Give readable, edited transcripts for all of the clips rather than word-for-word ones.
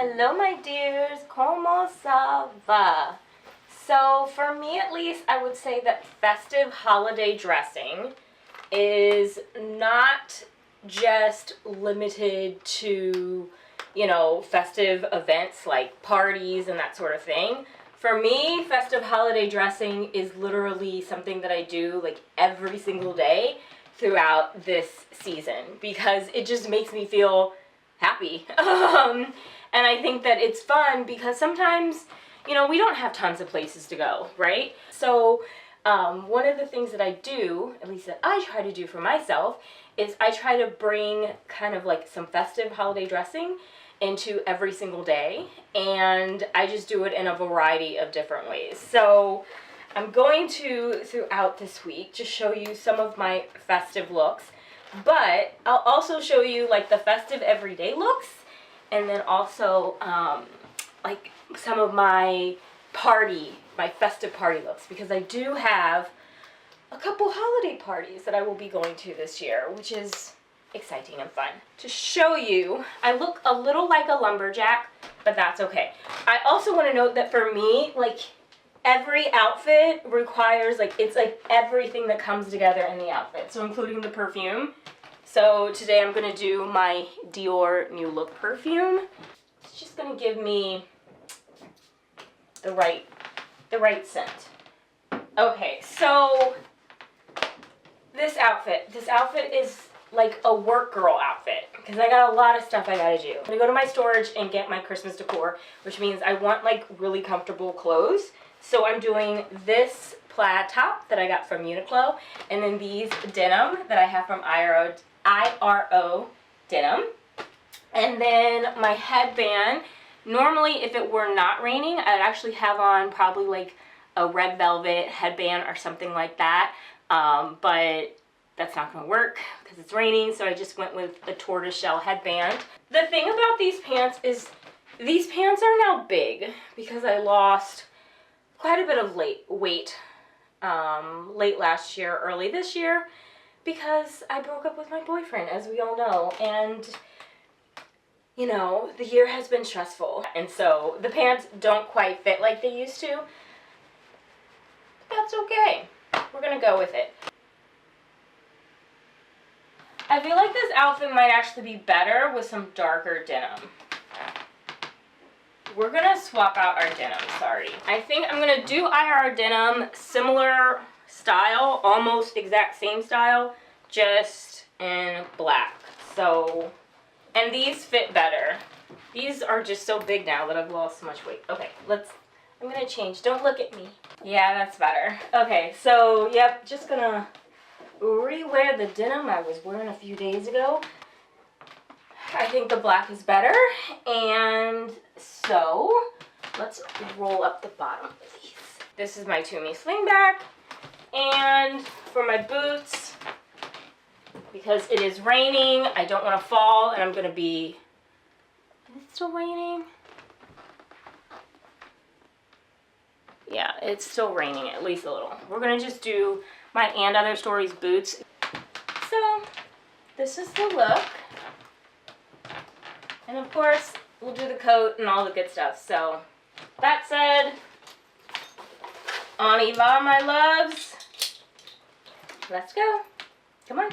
Hello my dears, como ça va? So for me at least, I would say that festive holiday dressing is not just limited to, festive events like parties and that sort of thing. For me, festive holiday dressing is literally something that I do like every single day throughout this season because it just makes me feel happy. And I think that it's fun because sometimes, we don't have tons of places to go, right? So one of the things that I do, at least that I try to do for myself, is I try to bring kind of like some festive holiday dressing into every single day, and I just do it in a variety of different ways. So I'm going to, throughout this week, just show you some of my festive looks, but I'll also show you like the festive everyday looks, and then also like some of my festive party looks, because I do have a couple holiday parties that I will be going to this year, which is exciting and fun. To show you, I look a little like a lumberjack, but that's okay. I also want to note that for me, like, every outfit requires, it's like everything that comes together in the outfit, so including the perfume. So today I'm going to do my Dior New Look perfume. It's just going to give me the right scent. Okay, so this outfit is like a work girl outfit because I got a lot of stuff I gotta do. I'm gonna go to my storage and get my Christmas decor, which means I want like really comfortable clothes. So I'm doing this plaid top that I got from Uniqlo, and then these denim that I have from IRO Denim. And then my headband, normally if it were not raining, I'd actually have on probably like a red velvet headband or something like that. But that's not going to work because it's raining, so I just went with the tortoiseshell headband. The thing about these pants is these pants are now big because I lost quite a bit of weight late last year, early this year, because I broke up with my boyfriend, as we all know, and the year has been stressful, and so the pants don't quite fit like they used to. But that's okay. We're gonna go with it. I feel like this outfit might actually be better with some darker denim. We're gonna swap out our denim, sorry. I think I'm gonna do IR denim, similar style, almost exact same style, just in black. So, and these fit better. These are just so big now that I've lost so much weight. Okay, I'm gonna change. Don't look at me. Yeah, that's better. Okay, so, yep, just gonna rewear the denim I was wearing a few days ago. I think the black is better, and so let's roll up the bottom of these. This is my Tumi slingback, and for my boots, because it is raining, I don't want to fall, and I'm gonna be, is it still raining? Yeah, it's still raining, at least a little. We're gonna just do my And Other Stories boots. So, this is the look. And of course, we'll do the coat and all the good stuff. So, that said, on y va, my loves. Let's go. Come on.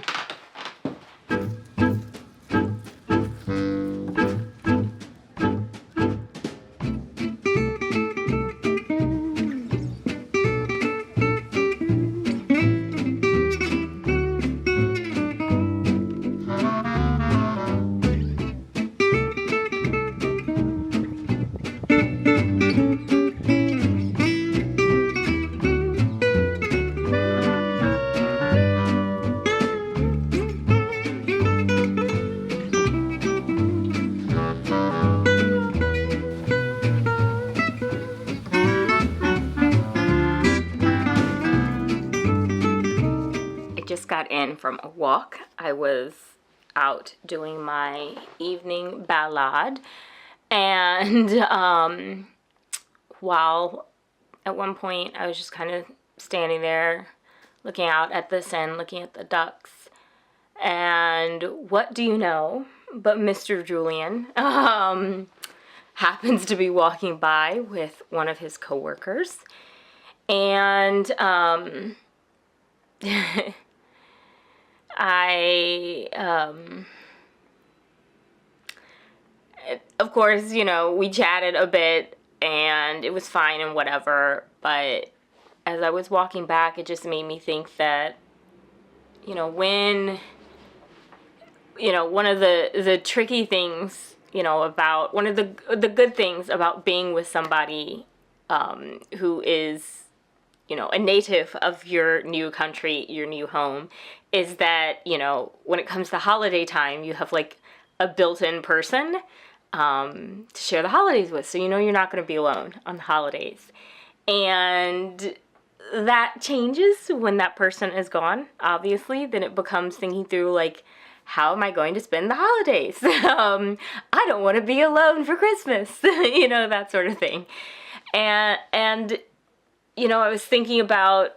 Just got in from a walk. I was out doing my evening ballade, and while at one point I was just kind of standing there looking out at the sun, looking at the ducks, and what do you know but Mr. Julian happens to be walking by with one of his coworkers, and of course, you know, we chatted a bit and it was fine and whatever, but as I was walking back, it just made me think that, you know, when, you know, one of the tricky things, you know, about, one of the good things about being with somebody who is, you know, a native of your new country, your new home, is that, you know, when it comes to holiday time, you have like a built-in person to share the holidays with. So you know you're not going to be alone on the holidays. And that changes when that person is gone, obviously. Then it becomes thinking through, like, how am I going to spend the holidays? I don't want to be alone for Christmas, you know, that sort of thing. And you know, I was thinking about,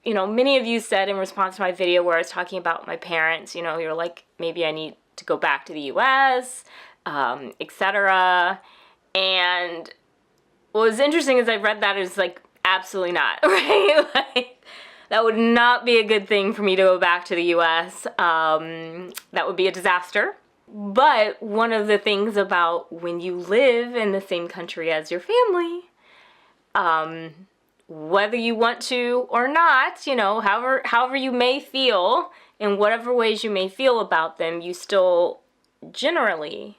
you know, many of you said in response to my video where I was talking about my parents, you know, you're like, maybe I need to go back to the US, etc. And what was interesting is I read that as like, absolutely not, right? Like, that would not be a good thing for me to go back to the US. That would be a disaster. But one of the things about when you live in the same country as your family, whether you want to or not, you know, however you may feel, in whatever ways you may feel about them, you still generally,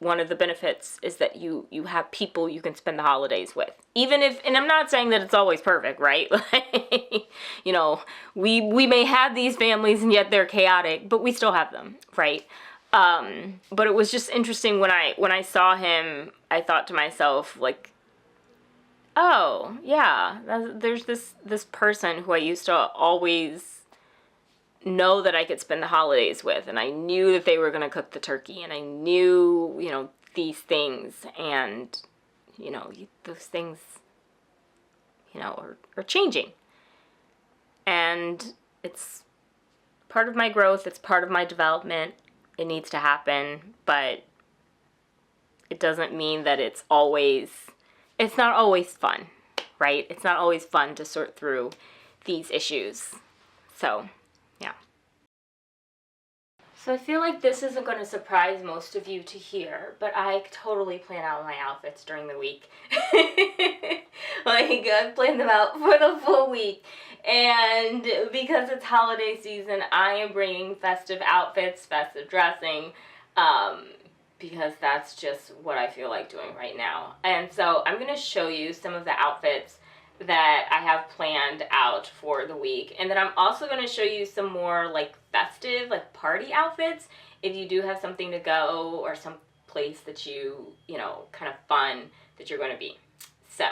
one of the benefits is that you have people you can spend the holidays with. Even if, and I'm not saying that it's always perfect, right? Like, you know, we may have these families and yet they're chaotic, but we still have them, right? But it was just interesting when I saw him, I thought to myself, like, oh, yeah, there's this person who I used to always know that I could spend the holidays with, and I knew that they were going to cook the turkey, and I knew, you know, these things, and, you know, those things, you know, are changing. And it's part of my growth, it's part of my development, it needs to happen, but it doesn't mean that it's not always fun, right? It's not always fun to sort through these issues. So, yeah. So I feel like this isn't going to surprise most of you to hear, but I totally plan out my outfits during the week. Like, I plan them out for the full week. And because it's holiday season, I am bringing festive outfits, festive dressing, because that's just what I feel like doing right now. And so I'm going to show you some of the outfits that I have planned out for the week. And then I'm also going to show you some more like festive, like party outfits, if you do have something to go or some place that you know, kind of fun that you're going to be. So,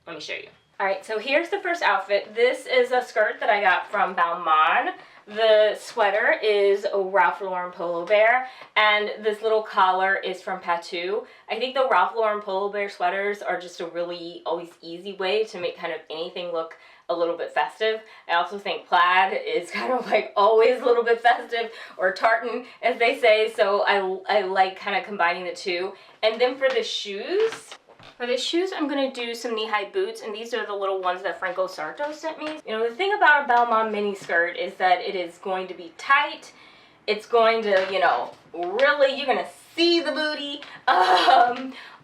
let me show you. Alright, so here's the first outfit. This is a skirt that I got from Balmain. The sweater is a Ralph Lauren Polo Bear, and this little collar is from Patou. I think the Ralph Lauren Polo Bear sweaters are just a really always easy way to make kind of anything look a little bit festive. I also think plaid is kind of like always a little bit festive, or tartan as they say, so I like kind of combining the two. And then for the shoes, I'm going to do some knee-high boots, and these are the little ones that Franco Sarto sent me. You know, the thing about a Balmain mini skirt is that it is going to be tight. It's going to, you know, really, you're going to see the booty,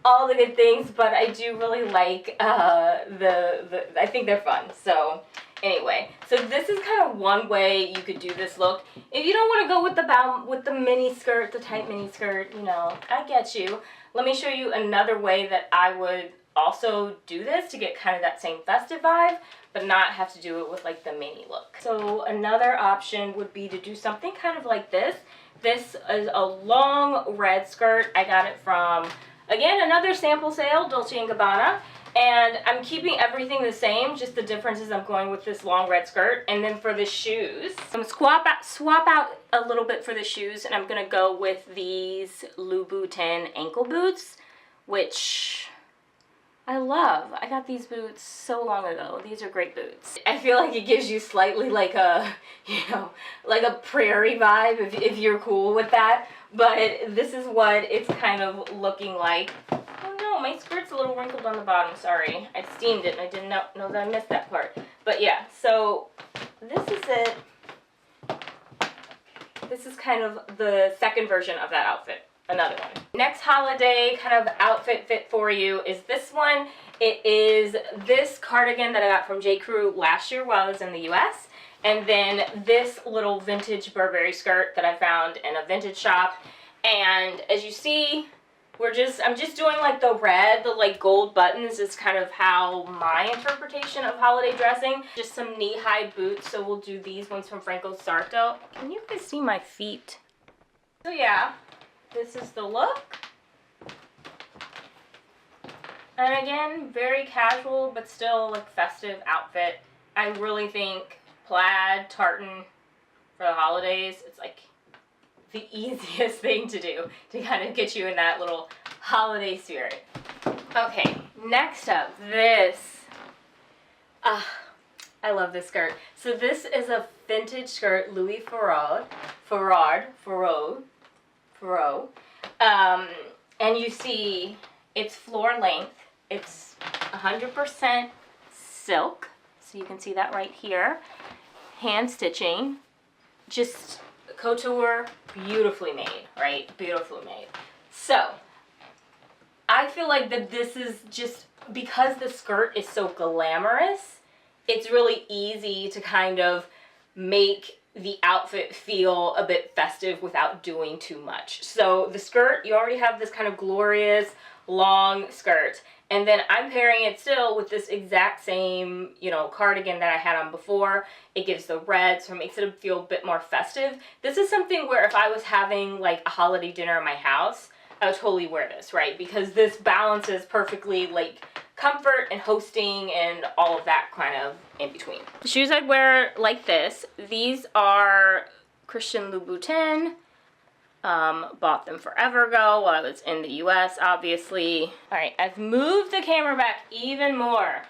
all the good things, but I do really like I think they're fun. So anyway, so this is kind of one way you could do this look. If you don't want to go with the mini skirt, the tight mini skirt, you know, I get you. Let me show you another way that I would also do this to get kind of that same festive vibe, but not have to do it with like the mini look. So another option would be to do something kind of like this. This is a long red skirt. I got it from, again, another sample sale, Dolce & Gabbana. And I'm keeping everything the same, just the difference is I'm going with this long red skirt. And then for the shoes, I'm swap out a little bit for the shoes, and I'm gonna go with these Louboutin ankle boots, which I love. I got these boots so long ago. These are great boots. I feel like it gives you slightly like a, you know, like a prairie vibe if you're cool with that. but this is what it's kind of looking like. Oh no, my skirt's a little wrinkled on the bottom, sorry. I steamed it and I didn't know that I missed that part. But yeah, so this is it. This is kind of the second version of that outfit. Another one. Next holiday kind of outfit fit for you is this one. It is this cardigan that I got from J. Crew last year while I was in the US. And then this little vintage Burberry skirt that I found in a vintage shop. And as you see, I'm just doing like the red, the like gold buttons is kind of how my interpretation of holiday dressing. Just some knee-high boots, so we'll do these ones from Franco Sarto. Can you guys see my feet? So yeah, this is the look. And again, very casual, but still like festive outfit. I really think plaid, tartan for the holidays, it's like the easiest thing to do to kind of get you in that little holiday spirit. Okay, next up, this. I love this skirt. So this is a vintage skirt, Louis Farad. And you see it's floor length. It's 100% silk. So you can see that right here. Hand stitching. Just couture, beautifully made, right? Beautifully made. So, I feel like that this is just, because the skirt is so glamorous, it's really easy to kind of make the outfit feel a bit festive without doing too much. So the skirt, you already have this kind of glorious long skirt, and then I'm pairing it still with this exact same, you know, cardigan that I had on before. It gives the red, so it makes it feel a bit more festive. This is something where if I was having like a holiday dinner in my house, I would totally wear this, right? Because this balances perfectly like comfort and hosting and all of that kind of in between. The shoes I'd wear like this. These are Christian Louboutin. Bought them forever ago while I was in the US, obviously. All right, I've moved the camera back even more.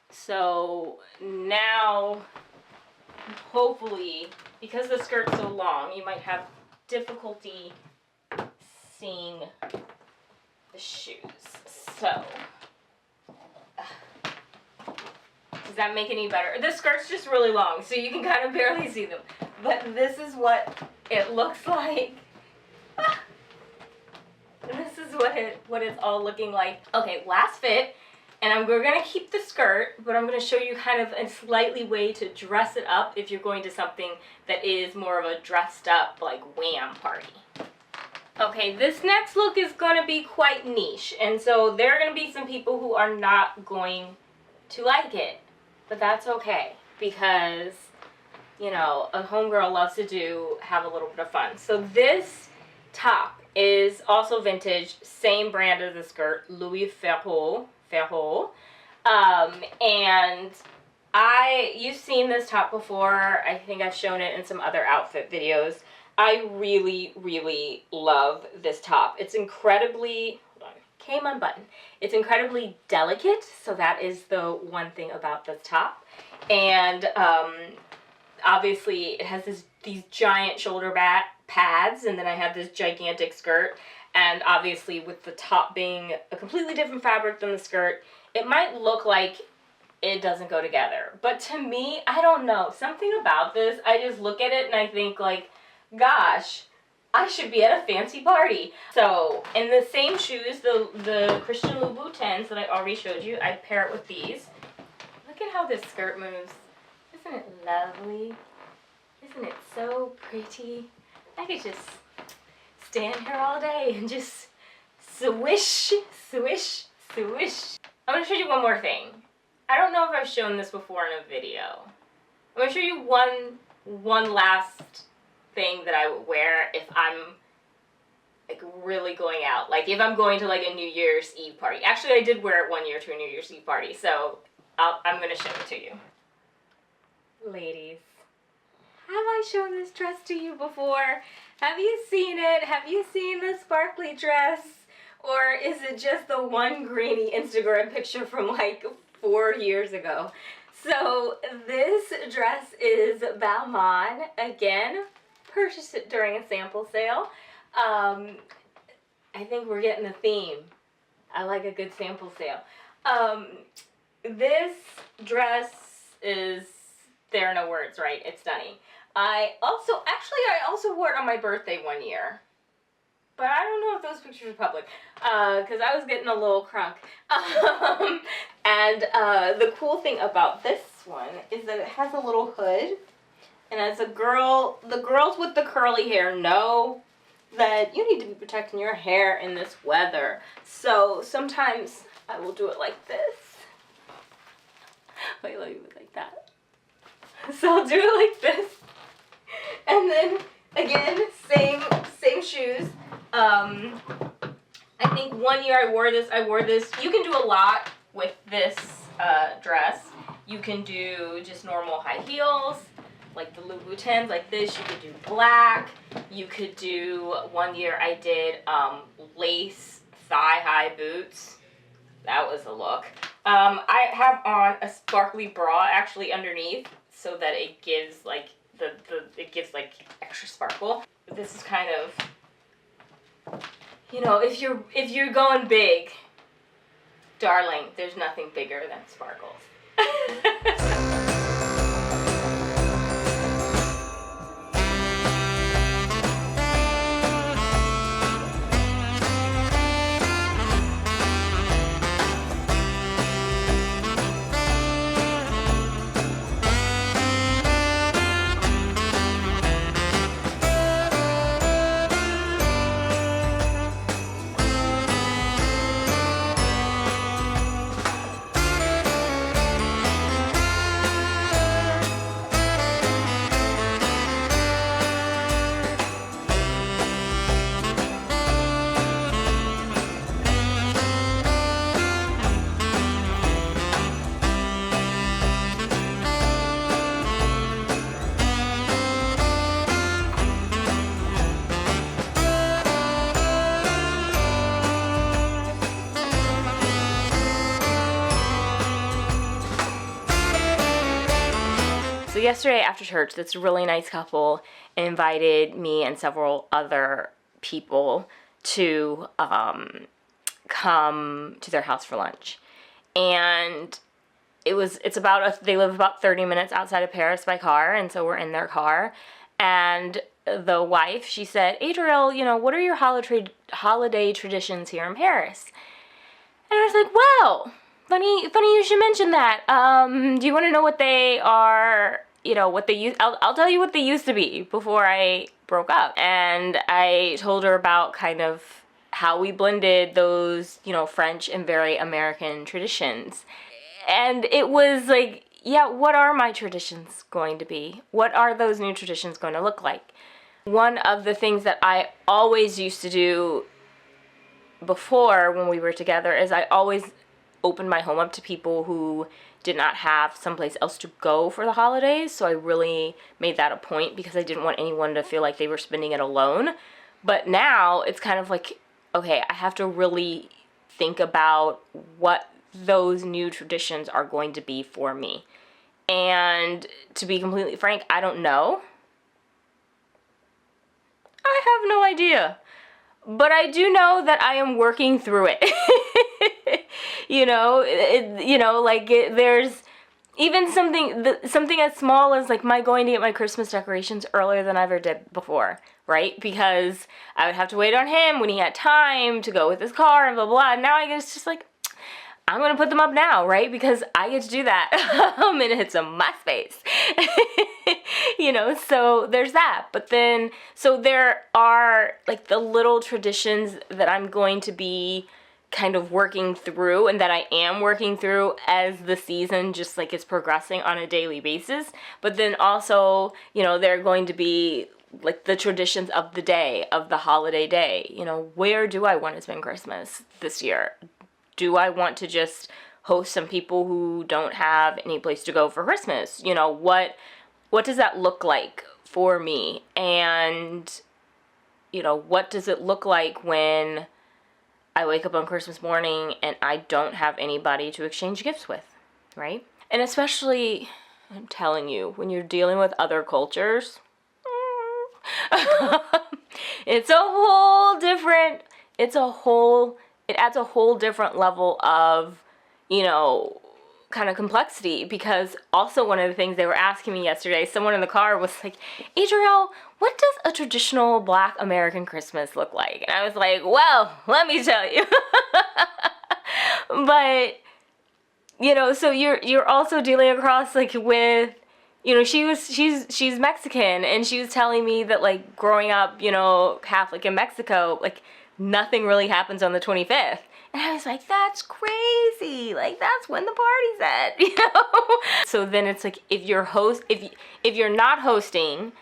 So now, hopefully, because the skirt's so long, you might have difficulty seeing the shoes. So, does that make any better? The skirt's just really long, so you can kind of barely see them. But this is what it looks like. This is what it's all looking like. Okay, last fit, and we're gonna keep the skirt, but I'm gonna show you kind of a slightly way to dress it up if you're going to something that is more of a dressed up, like, wham party. Okay, this next look is gonna be quite niche, and so there are gonna be some people who are not going to like it, but that's okay, because, you know, a homegirl loves to have a little bit of fun. So this top is also vintage, same brand as the skirt, Louis Farad. And you've seen this top before. I think I've shown it in some other outfit videos. I really, really love this top. It's incredibly, hold on, came unbuttoned. It's incredibly delicate, so that is the one thing about this top. And obviously it has these giant shoulder pads, and then I have this gigantic skirt, and obviously with the top being a completely different fabric than the skirt, it might look like it doesn't go together. But to me, I don't know, something about this, I just look at it and I think like, gosh, I should be at a fancy party. So in the same shoes, the Christian Louboutins that I already showed you, I pair it with these. Look at how this skirt moves. Isn't it lovely? Isn't it so pretty? I could just stand here all day and just swish, swish, swish. I'm going to show you one more thing. I don't know if I've shown this before in a video. I'm going to show you one last thing that I would wear if I'm like really going out. Like if I'm going to like a New Year's Eve party. Actually, I did wear it one year to a New Year's Eve party, so I'm going to show it to you. Ladies, have I shown this dress to you before? Have you seen it? Have you seen the sparkly dress? Or is it just the one grainy Instagram picture from like 4 years ago? So this dress is Balmain. Again, purchased it during a sample sale. I think we're getting a theme. I like a good sample sale. This dress is, there are no words, right? It's stunning. I also wore it on my birthday one year. But I don't know if those pictures are public, because I was getting a little crunk. And the cool thing about this one is that it has a little hood. And as a girl, the girls with the curly hair know that you need to be protecting your hair in this weather. So sometimes I will do it like this. Wait, let me do it like that. So I'll do it like this. And then, again, same shoes. I think one year I wore this. You can do a lot with this dress. You can do just normal high heels, like the Louboutins, like this. You could do black. You could do, one year I did lace thigh-high boots. That was a look. I have on a sparkly bra actually underneath, so that it gives like it gives like extra sparkle. This is kind of, you know, if you're going big, darling, there's nothing bigger than sparkles. So yesterday after church, this really nice couple invited me and several other people to come to their house for lunch. And they live about 30 minutes outside of Paris by car, and so we're in their car. And the wife, she said, Adriel, you know, what are your holiday traditions here in Paris? And I was like, well, funny you should mention that. Do you want to know what they are, you know, what they use? I'll tell you what they used to be before I broke up. And I told her about kind of how we blended those, you know, French and very American traditions. And it was like, yeah, what are my traditions going to be? What are those new traditions going to look like? One of the things that I always used to do before when we were together is I always opened my home up to people who did not have someplace else to go for the holidays. So I really made that a point because I didn't want anyone to feel like they were spending it alone. But now it's kind of like, okay, I have to really think about what those new traditions are going to be for me. And to be completely frank, I don't know. I have no idea. But I do know that I am working through it. There's even something as small as like my going to get my Christmas decorations earlier than I ever did before, right? Because I would have to wait on him when he had time to go with his car and blah, blah, blah. Now I guess just like, I'm going to put them up now, right? Because I get to do that. And it's in my space. So there's that. But then, so there are like the little traditions that I'm going to be kind of working through and that I am working through as the season just like is progressing on a daily basis. But then also, there are going to be like the traditions of the day, of the holiday day. Where do I want to spend Christmas this year? Do I want to just host some people who don't have any place to go for Christmas? What does that look like for me? And, what does it look like when I wake up on Christmas morning and I don't have anybody to exchange gifts with, right? And especially, I'm telling you, when you're dealing with other cultures, It's a whole different, it adds a whole different level of, you know, kind of complexity, because also one of the things they were asking me yesterday, someone in the car was like, Adriel, what does a traditional Black American Christmas look like? And I was like, well, let me tell you. But, you know, so you're also dealing across like with, you know, she's Mexican, and she was telling me that like growing up, you know, Catholic in Mexico, like nothing really happens on the 25th. And I was like, that's crazy. Like, that's when the party's at, you know? So then it's like, if you're not hosting,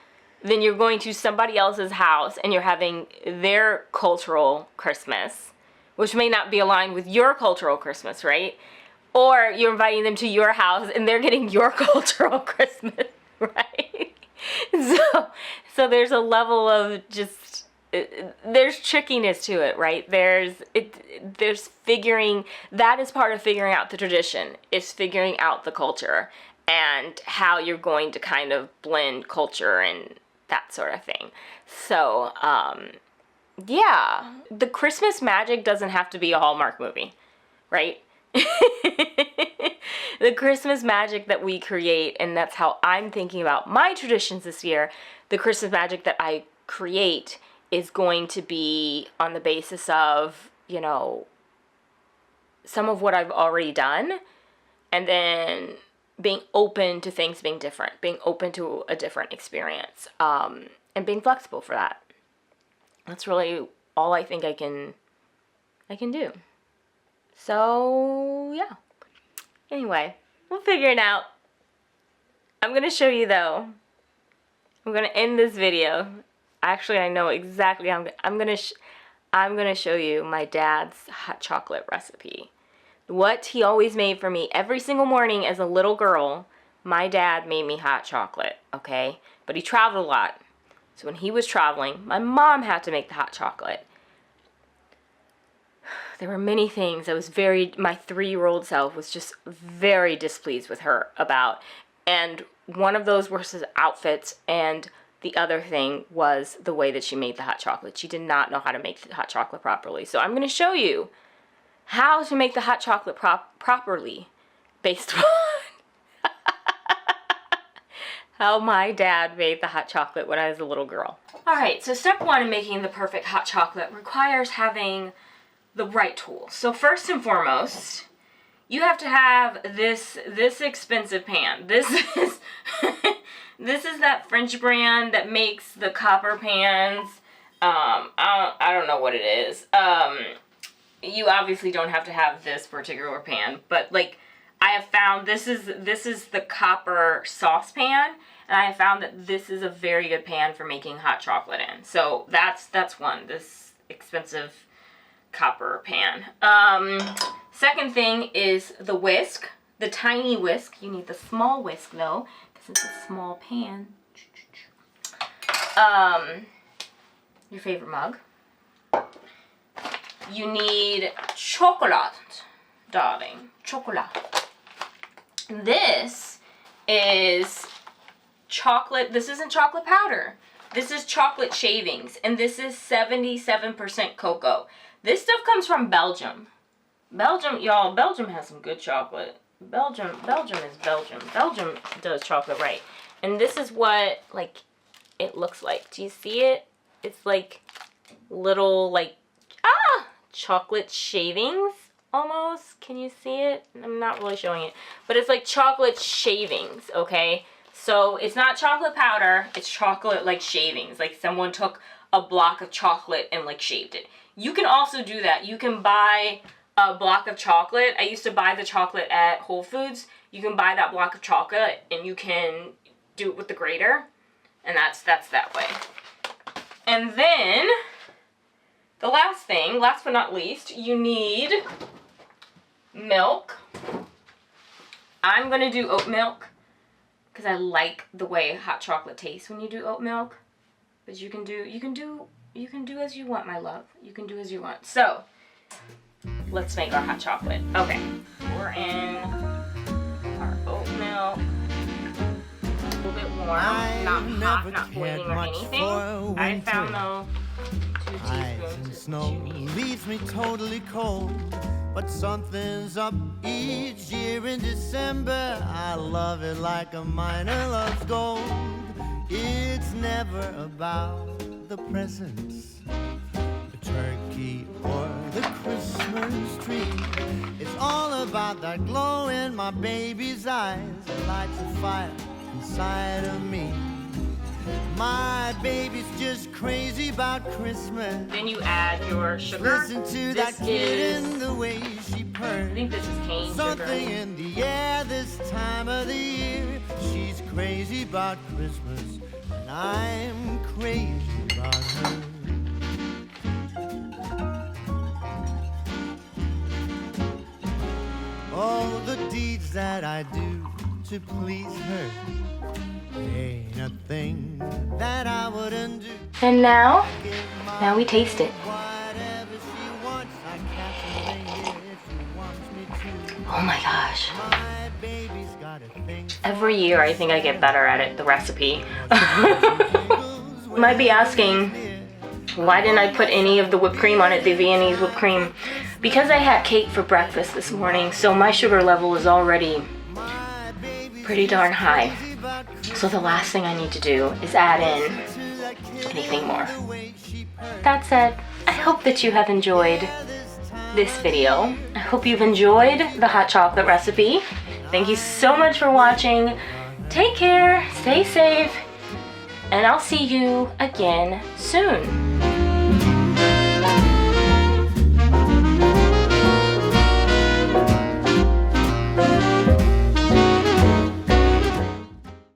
then you're going to somebody else's house and you're having their cultural Christmas, which may not be aligned with your cultural Christmas, right? Or you're inviting them to your house and they're getting your cultural Christmas, right? So there's a level of just, there's trickiness to it, right? There's figuring, that is part of figuring out the tradition, is figuring out the culture and how you're going to kind of blend culture and that sort of thing. So, yeah, the Christmas magic doesn't have to be a Hallmark movie, right? The Christmas magic that we create, and that's how I'm thinking about my traditions this year, the Christmas magic that I create is going to be on the basis of, you know, some of what I've already done, and then being open to things being different, being open to a different experience, and being flexible for that. That's really all I think I can do. So, yeah. Anyway, we'll figure it out. I'm going to show you, though. I'm going to end this video. Actually, I know exactly how I'm gonna show you my dad's hot chocolate recipe. What he always made for me every single morning as a little girl. My dad made me hot chocolate, okay? But he traveled a lot. So when he was traveling, my mom had to make the hot chocolate. There were many things I was my 3-year-old self was just very displeased with her about. And one of those was his outfits, and the other thing was the way that she made the hot chocolate. She did not know how to make the hot chocolate properly. So I'm going to show you how to make the hot chocolate properly based on how my dad made the hot chocolate when I was a little girl. Alright, so step 1 in making the perfect hot chocolate requires having the right tools. So first and foremost, you have to have this expensive pan. This is this is that French brand that makes the copper pans. I don't know what it is. You obviously don't have to have this particular pan, but like I have found this is the copper saucepan, and I have found that this is a very good pan for making hot chocolate in. So that's one, this expensive copper pan. Second thing is the whisk, the tiny whisk. You need the small whisk though, because it's a small pan. Your favorite mug. You need chocolate, darling. Chocolate. This is chocolate. This isn't chocolate powder. This is chocolate shavings, and this is 77% cocoa. This stuff comes from Belgium. Belgium, y'all, Belgium has some good chocolate. Belgium is Belgium. Belgium does chocolate right. And this is what, like, it looks like. Do you see it? It's like little, like, chocolate shavings, almost. Can you see it? I'm not really showing it. But it's like chocolate shavings, okay? So it's not chocolate powder. It's chocolate, like, shavings. Like, someone took a block of chocolate and, like, shaved it. You can also do that. You can buy a block of chocolate. I used to buy the chocolate at Whole Foods. You can buy that block of chocolate and you can do it with the grater. And that's that way. And then the last thing, last but not least, you need milk. I'm going to do oat milk because I like the way hot chocolate tastes when you do oat milk. But you can do as you want, my love. You can do as you want. So, let's make our hot chocolate. Okay, pour in our oat milk. little bit warm, not hot, not boiling or anything. I found though 2 Ice and teaspoons snow should be leaves me totally cold, but something's up each year in December. I love it like a miner loves gold. It's never about the presents, the turkey or the Christmas tree. It's all about that glow in my baby's eyes that lights a fire inside of me. My baby's just crazy about Christmas. Then you add your sugar. Listen to This that kid is, in the way she purrs. I think this is cane Something sugar. in the air this time of the year. She's crazy about Christmas, and I'm crazy about her. Oh, the deeds that I do to please her, ain't a thing that I wouldn't do. And now we taste it. Whatever she wants, I can't bring it if she wants me to. Oh my gosh. My baby's got a thing. Every year I think I get better at it, the recipe. You might be asking, why didn't I put any of the whipped cream on it, the Viennese whipped cream? Because I had cake for breakfast this morning, so my sugar level is already pretty darn high. So the last thing I need to do is add in anything more. That said, I hope that you have enjoyed this video. I hope you've enjoyed the hot chocolate recipe. Thank you so much for watching. Take care, stay safe, and I'll see you again soon.